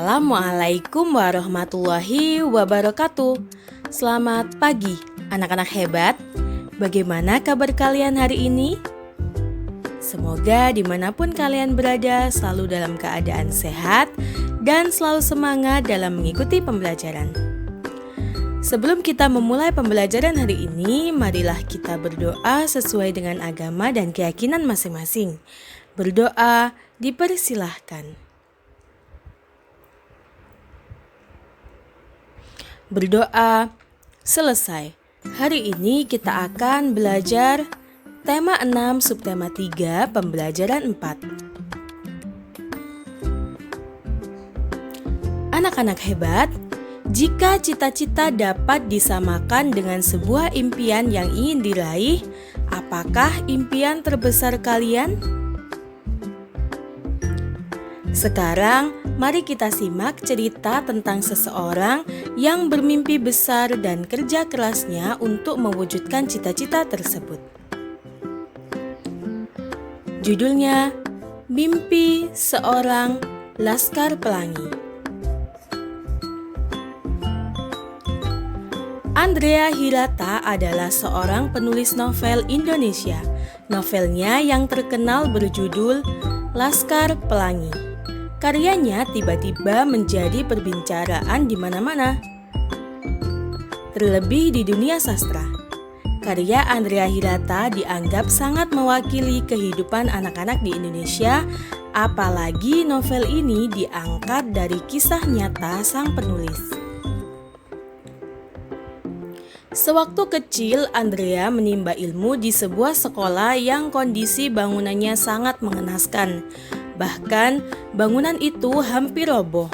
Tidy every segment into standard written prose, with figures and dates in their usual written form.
Assalamualaikum warahmatullahi wabarakatuh. Selamat pagi anak-anak hebat. Bagaimana kabar kalian hari ini? Semoga dimanapun kalian berada selalu dalam keadaan sehat dan selalu semangat dalam mengikuti pembelajaran. Sebelum kita memulai pembelajaran hari ini, marilah kita berdoa sesuai dengan agama dan keyakinan masing-masing. Berdoa dipersilahkan. Berdoa selesai. Hari ini kita akan belajar tema 6 subtema 3 pembelajaran 4. Anak-anak hebat, jika cita-cita dapat disamakan dengan sebuah impian yang ingin diraih, apakah impian terbesar kalian? Sekarang, mari kita simak cerita tentang seseorang yang bermimpi besar dan kerja kerasnya untuk mewujudkan cita-cita tersebut. Judulnya, Mimpi Seorang Laskar Pelangi. Andrea Hirata adalah seorang penulis novel Indonesia. Novelnya yang terkenal berjudul Laskar Pelangi. Karyanya tiba-tiba menjadi perbincangan di mana-mana, terlebih di dunia sastra. Karya Andrea Hirata dianggap sangat mewakili kehidupan anak-anak di Indonesia, apalagi novel ini diangkat dari kisah nyata sang penulis. Sewaktu kecil, Andrea menimba ilmu di sebuah sekolah yang kondisi bangunannya sangat mengenaskan. Bahkan, bangunan itu hampir roboh.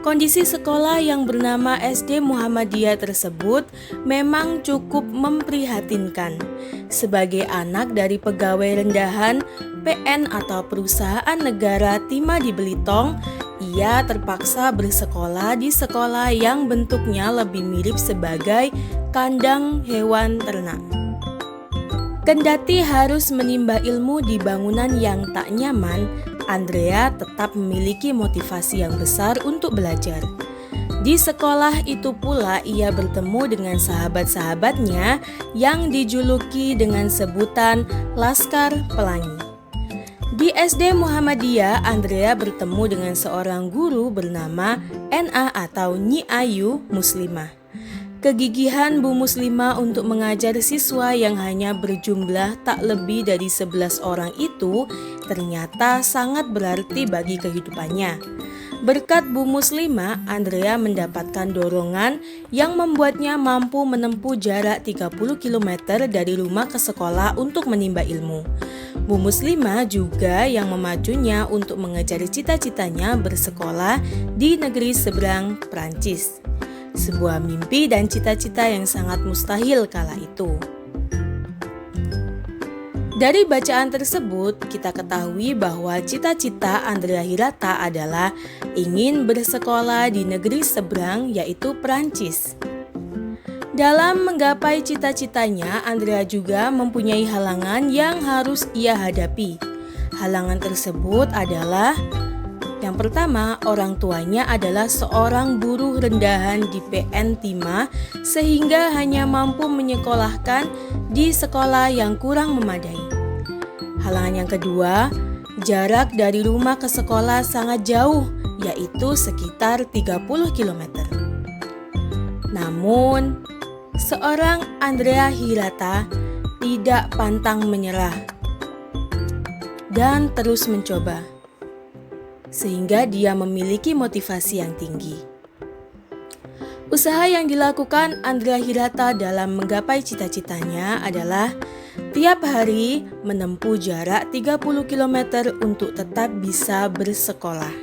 Kondisi sekolah yang bernama SD Muhammadiyah tersebut memang cukup memprihatinkan. Sebagai anak dari pegawai rendahan PN atau perusahaan negara Timah di Belitung, ia terpaksa bersekolah di sekolah yang bentuknya lebih mirip sebagai kandang hewan ternak. Kendati harus menimba ilmu di bangunan yang tak nyaman, Andrea tetap memiliki motivasi yang besar untuk belajar. Di sekolah itu pula ia bertemu dengan sahabat-sahabatnya yang dijuluki dengan sebutan Laskar Pelangi. Di SD Muhammadiyah, Andrea bertemu dengan seorang guru bernama NA atau Nyi Ayu Muslimah. Kegigihan Bu Muslimah untuk mengajar siswa yang hanya berjumlah tak lebih dari 11 orang itu ternyata sangat berarti bagi kehidupannya. Berkat Bu Muslimah, Andrea mendapatkan dorongan yang membuatnya mampu menempuh jarak 30 km dari rumah ke sekolah untuk menimba ilmu. Bu Muslimah juga yang memacunya untuk mengejar cita-citanya bersekolah di negeri seberang Prancis. Sebuah mimpi dan cita-cita yang sangat mustahil kala itu. Dari bacaan tersebut, kita ketahui bahwa cita-cita Andrea Hirata adalah ingin bersekolah di negeri seberang, yaitu Prancis. Dalam menggapai cita-citanya, Andrea juga mempunyai halangan yang harus ia hadapi. Halangan tersebut adalah yang pertama, orang tuanya adalah seorang buruh rendahan di PN Timah sehingga hanya mampu menyekolahkan di sekolah yang kurang memadai. Halangan yang kedua, jarak dari rumah ke sekolah sangat jauh, yaitu sekitar 30 km. Namun, seorang Andrea Hirata tidak pantang menyerah dan terus mencoba, sehingga dia memiliki motivasi yang tinggi. Usaha yang dilakukan Andrea Hirata dalam menggapai cita-citanya adalah tiap hari menempuh jarak 30 km untuk tetap bisa bersekolah.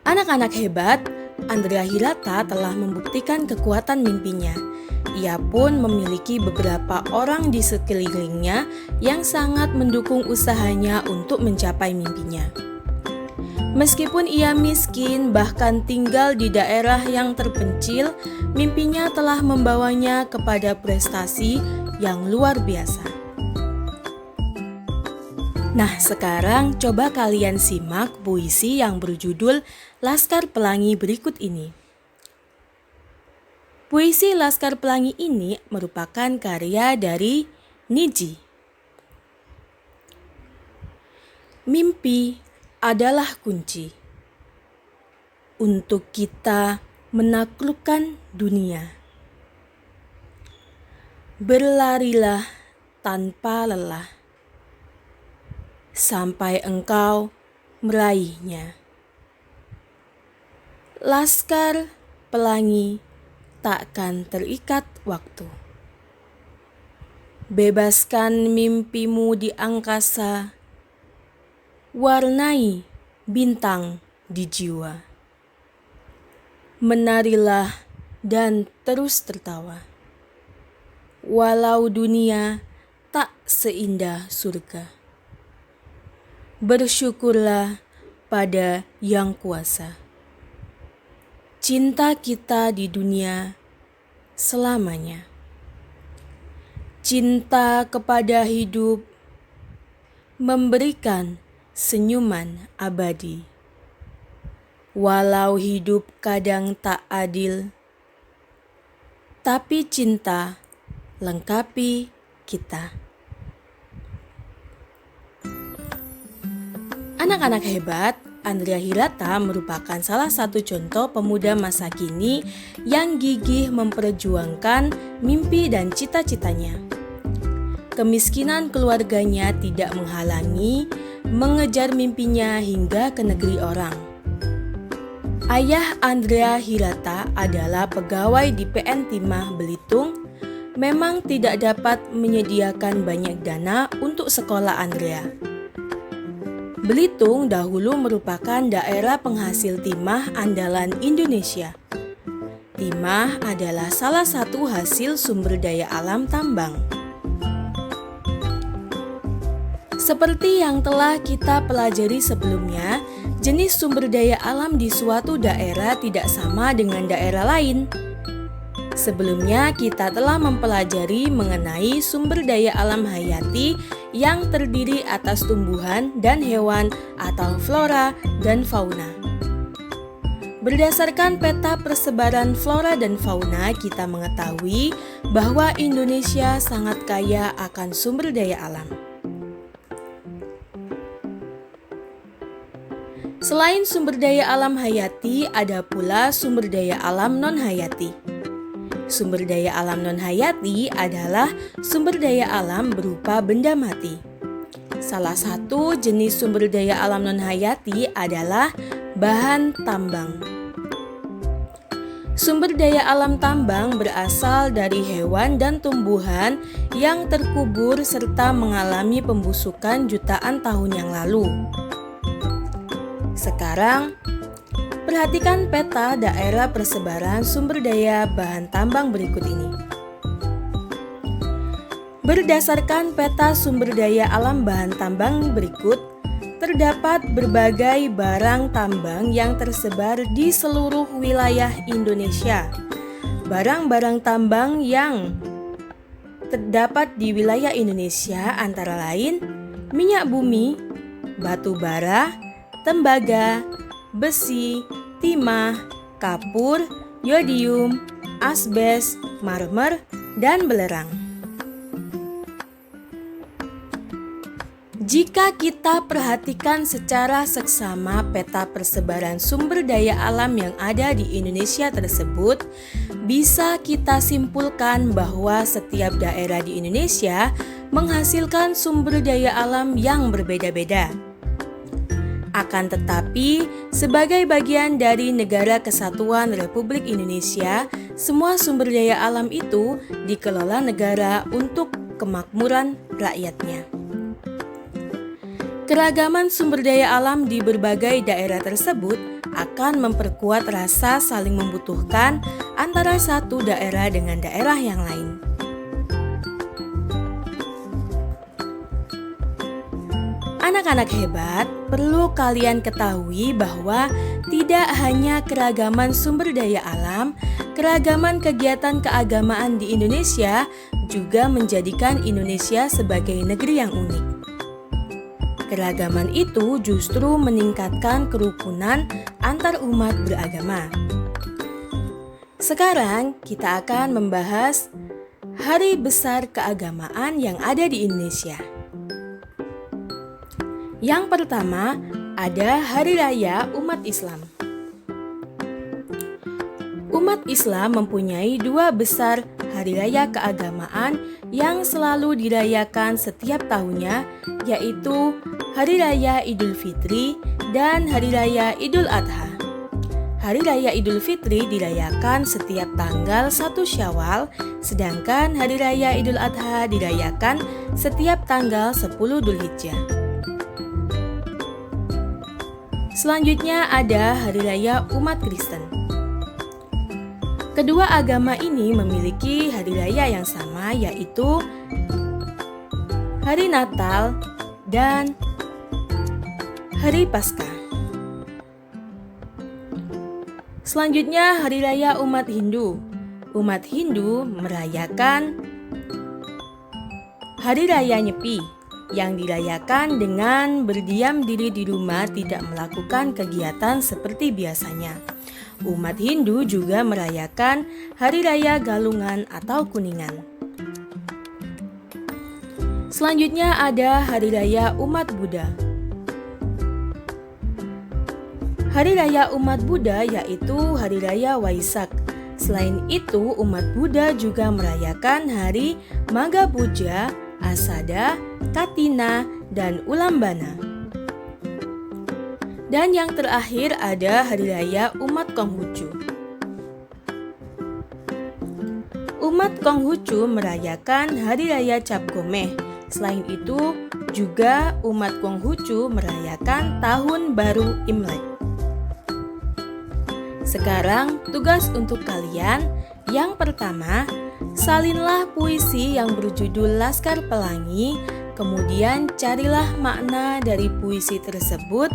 Anak-anak hebat, Andrea Hirata telah membuktikan kekuatan mimpinya. Ia pun memiliki beberapa orang di sekelilingnya yang sangat mendukung usahanya untuk mencapai mimpinya. Meskipun ia miskin, bahkan tinggal di daerah yang terpencil, mimpinya telah membawanya kepada prestasi yang luar biasa. Nah, sekarang coba kalian simak puisi yang berjudul Laskar Pelangi berikut ini. Puisi Laskar Pelangi ini merupakan karya dari Niji. Mimpi adalah kunci untuk kita menaklukkan dunia. Berlarilah tanpa lelah sampai engkau meraihnya. Laskar Pelangi takkan terikat waktu. Bebaskan mimpimu di angkasa, warnai bintang di jiwa. Menarilah dan terus tertawa, walau dunia tak seindah surga. Bersyukurlah pada Yang Kuasa. Cinta kita di dunia selamanya. Cinta kepada hidup memberikan senyuman abadi. Walau hidup kadang tak adil, tapi cinta lengkapi kita. Anak-anak hebat, Andrea Hirata merupakan salah satu contoh pemuda masa kini yang gigih memperjuangkan mimpi dan cita-citanya. Kemiskinan keluarganya tidak menghalangi mengejar mimpinya hingga ke negeri orang. Ayah Andrea Hirata adalah pegawai di PN Timah Belitung, memang tidak dapat menyediakan banyak dana untuk sekolah Andrea. Belitung dahulu merupakan daerah penghasil timah andalan Indonesia. Timah adalah salah satu hasil sumber daya alam tambang. Seperti yang telah kita pelajari sebelumnya, jenis sumber daya alam di suatu daerah tidak sama dengan daerah lain. Sebelumnya kita telah mempelajari mengenai sumber daya alam hayati yang terdiri atas tumbuhan dan hewan atau flora dan fauna. Berdasarkan peta persebaran flora dan fauna, kita mengetahui bahwa Indonesia sangat kaya akan sumber daya alam. Selain sumber daya alam hayati, ada pula sumber daya alam non-hayati. Sumber daya alam non-hayati adalah sumber daya alam berupa benda mati. Salah satu jenis sumber daya alam non-hayati adalah bahan tambang. Sumber daya alam tambang berasal dari hewan dan tumbuhan yang terkubur serta mengalami pembusukan jutaan tahun yang lalu. Sekarang, perhatikan peta daerah persebaran sumber daya bahan tambang berikut ini. Berdasarkan peta sumber daya alam bahan tambang berikut, terdapat berbagai barang tambang yang tersebar di seluruh wilayah Indonesia. Barang-barang tambang yang terdapat di wilayah Indonesia antara lain minyak bumi, batu bara, tembaga, besi, timah, kapur, yodium, asbes, marmer, dan belerang. Jika kita perhatikan secara seksama peta persebaran sumber daya alam yang ada di Indonesia tersebut, bisa kita simpulkan bahwa setiap daerah di Indonesia menghasilkan sumber daya alam yang berbeda-beda. Akan tetapi, sebagai bagian dari Negara Kesatuan Republik Indonesia, semua sumber daya alam itu dikelola negara untuk kemakmuran rakyatnya. Keragaman sumber daya alam di berbagai daerah tersebut akan memperkuat rasa saling membutuhkan antara satu daerah dengan daerah yang lain. Anak-anak hebat, perlu kalian ketahui bahwa tidak hanya keragaman sumber daya alam, keragaman kegiatan keagamaan di Indonesia juga menjadikan Indonesia sebagai negeri yang unik. Keragaman itu justru meningkatkan kerukunan antar umat beragama. Sekarang kita akan membahas hari besar keagamaan yang ada di Indonesia. Yang pertama, ada Hari Raya Umat Islam. Umat Islam mempunyai dua besar hari raya keagamaan yang selalu dirayakan setiap tahunnya, yaitu Hari Raya Idul Fitri dan Hari Raya Idul Adha. Hari Raya Idul Fitri dirayakan setiap tanggal 1 Syawal, sedangkan Hari Raya Idul Adha dirayakan setiap tanggal 10 Dzulhijjah. Selanjutnya ada Hari Raya Umat Kristen. Kedua agama ini memiliki hari raya yang sama, yaitu Hari Natal dan Hari Paskah. Selanjutnya Hari Raya Umat Hindu. Umat Hindu merayakan Hari Raya Nyepi yang dirayakan dengan berdiam diri di rumah, tidak melakukan kegiatan seperti biasanya. Umat Hindu juga merayakan Hari Raya Galungan atau Kuningan. Selanjutnya ada Hari Raya Umat Buddha. Hari Raya Umat Buddha yaitu Hari Raya Waisak. Selain itu, umat Buddha juga merayakan Hari Magha Puja, Asada, Katina, dan Ulambana. Dan yang terakhir ada Hari Raya Umat Konghucu. Umat Konghucu merayakan Hari Raya Cap Gomeh. Selain itu, juga umat Konghucu merayakan Tahun Baru Imlek. Sekarang tugas untuk kalian. Yang pertama, salinlah puisi yang berjudul Laskar Pelangi. Kemudian carilah makna dari puisi tersebut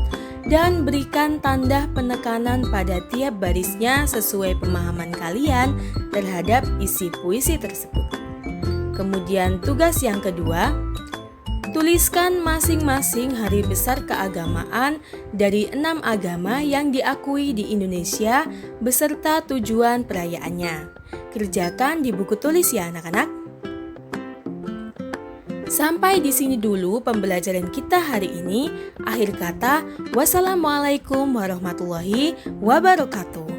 dan berikan tanda penekanan pada tiap barisnya sesuai pemahaman kalian terhadap isi puisi tersebut. Kemudian tugas yang kedua, tuliskan masing-masing hari besar keagamaan dari 6 agama yang diakui di Indonesia beserta tujuan perayaannya. Kerjakan di buku tulis ya anak-anak. Sampai di sini dulu pembelajaran kita hari ini. Akhir kata, wassalamualaikum warahmatullahi wabarakatuh.